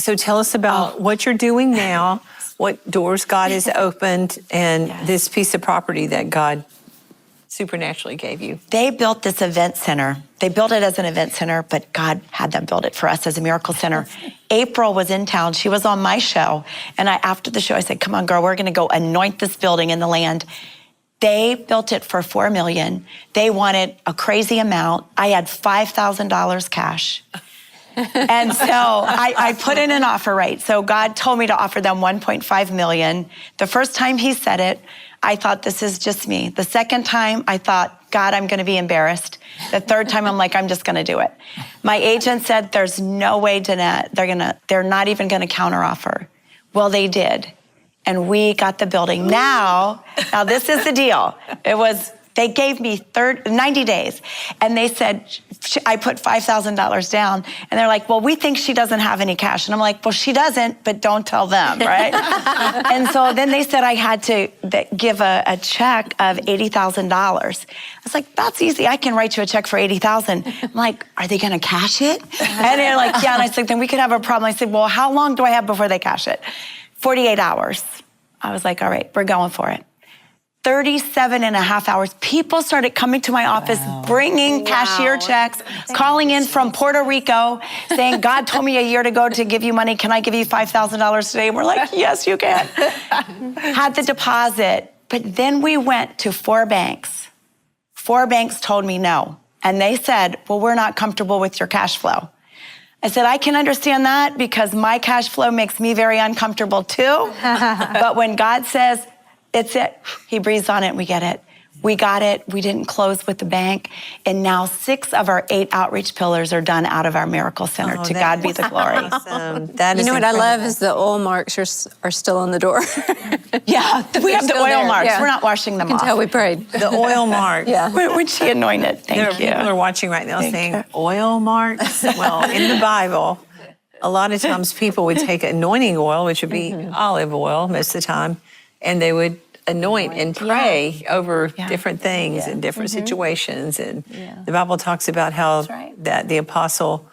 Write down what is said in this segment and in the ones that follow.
So tell us about what you're doing now, what doors God has opened, and this piece of property that God supernaturally gave you. They built this event center. They built it as an event center, but God had them build it for us as a miracle center. April was in town. She was on my show. And after the show, I said, come on, girl, we're going to go anoint this building in the land. They built it for $4 million. They wanted a crazy amount. I had $5,000 cash. And so I put in an offer rate. So God told me to offer them $1.5 million. The first time he said it, I thought, this is just me. The second time, I thought, God, I'm going to be embarrassed. The third time, I'm like, I'm just going to do it. My agent said, there's no way, Danette, they're not even going to counteroffer. Well, they did. And we got the building. Now this is the deal. They gave me 90 days. And they said, I put $5,000 down. And they're like, well, we think she doesn't have any cash. And I'm like, well, she doesn't, but don't tell them, right? And so then they said I had to give a check of $80,000. I was like, that's easy. I can write you a check for $80,000. I'm like, are they going to cash it? And they're like, yeah. And I said, then we could have a problem. I said, well, how long do I have before they cash it? 48 hours. I was like, all right, we're going for it. 37 and a half hours. People started coming to my office, bringing cashier checks, calling in from Puerto Rico, saying, God told me a year ago to give you money. Can I give you $5,000 today? And we're like, yes, you can. Had the deposit. But then we went to 4 banks. 4 banks told me no. And they said, well, we're not comfortable with your cash flow. I said, I can understand that because my cash flow makes me very uncomfortable too. But when God says, it's it, he breathes on it and we get it. We got it. We didn't close with the bank. And now 6 of our 8 outreach pillars are done out of our Miracle Center. To God be the glory. Awesome. That is what I love is the oil marks are still on the door. Yeah, we have the oil marks. Yeah. We're not washing them off. Until we prayed. The oil marks. Yeah. When she anointed. Thank you. People are watching right now saying, oil marks? Well, in the Bible, a lot of times people would take anointing oil, which would be olive oil most of the time, and they would anoint and pray over different things and different situations. And the Bible talks about how that the Apostle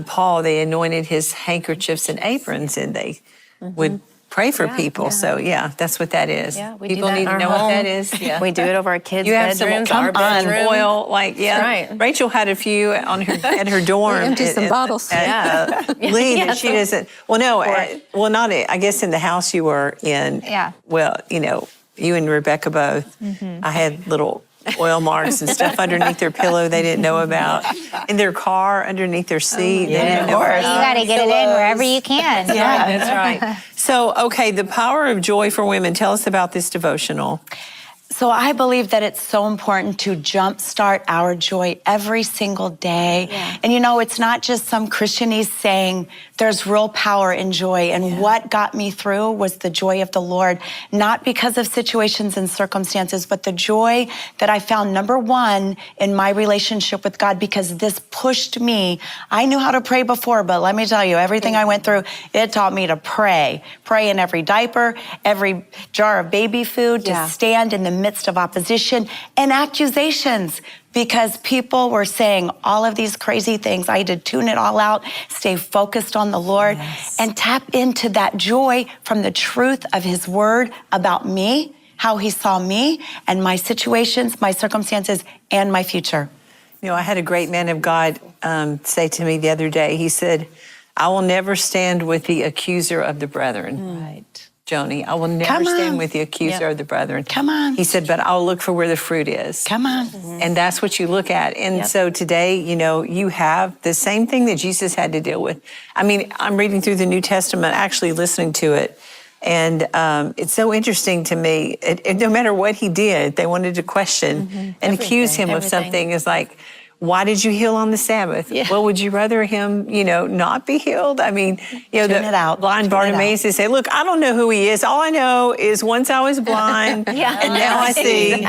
Paul, they anointed his handkerchiefs and aprons, and they would pray for people. So that's what that is. Yeah, we People do that need in to our know home. what that is. Yeah. We do it over our kids' You have bedrooms, some our bedroom. oil, like right. Rachel had a few on her at her dorm. Empty some bottles. Lee, that she doesn't. Well, no, not. I guess in the house you were in. Yeah. Well, you and Rebecca both. I had little oil marks and stuff underneath their pillow they didn't know about. In their car, underneath their seat. They didn't know about. You got to get it in wherever you can. Yeah, that's right. So, okay, the power of joy for women. Tell us about this devotional. So I believe that it's so important to jumpstart our joy every single day. And it's not just some Christianese saying, there's real power in joy. And what got me through was the joy of the Lord, not because of situations and circumstances, but the joy that I found, number one, in my relationship with God, because this pushed me. I knew how to pray before, but let me tell you, everything I went through, it taught me to pray. Pray in every diaper, every jar of baby food, to stand in the midst of opposition and accusations, because people were saying all of these crazy things. I had to tune it all out, stay focused on the Lord, and tap into that joy from the truth of his word about me, how he saw me and my situations, my circumstances, and my future. I had a great man of God say to me the other day, he said, I will never stand with the accuser of the brethren. Right. Joni, I will never stand with the accuser of the brethren. Come on. He said, but I'll look for where the fruit is. Come on. And that's what you look at. And so today, you have the same thing that Jesus had to deal with. I mean, I'm reading through the New Testament, actually listening to it. And it's so interesting to me. No matter what he did, they wanted to question and accuse him of something. It's like, why did you heal on the Sabbath? Well, would you rather him, not be healed? I mean, the blind Bartimaeus, they say, look, I don't know who he is. All I know is once I was blind and now I see,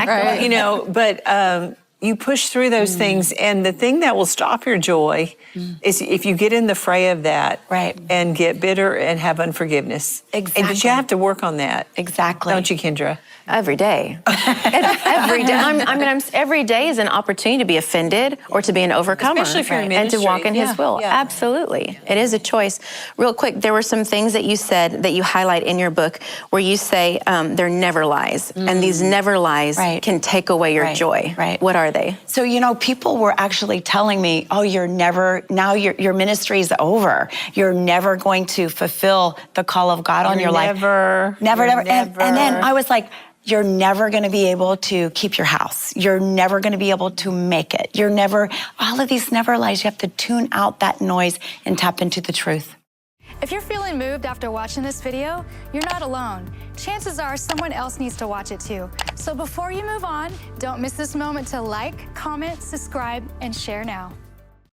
but you push through those things, and the thing that will stop your joy is if you get in the fray of that and get bitter and have unforgiveness. Exactly. And but you have to work on that. Exactly. Don't you, Kendra? Every day. Every day. Every day is an opportunity to be offended or to be an overcomer. Especially if you're in and to walk in ministry. His will. Yeah. Absolutely. It is a choice. Real quick, there were some things that you said that you highlight in your book where you say they're never lies. And these never lies can take away your joy. Right. What are they? So, people were actually telling me, oh, now your ministry is over. You're never going to fulfill the call of God on your life. Never. And then I was like, you're never going to be able to keep your house. You're never going to be able to make it. All of these never lies. You have to tune out that noise and tap into the truth. If you're feeling moved after watching this video, you're not alone. Chances are someone else needs to watch it too. So before you move on, don't miss this moment to like, comment, subscribe, and share now.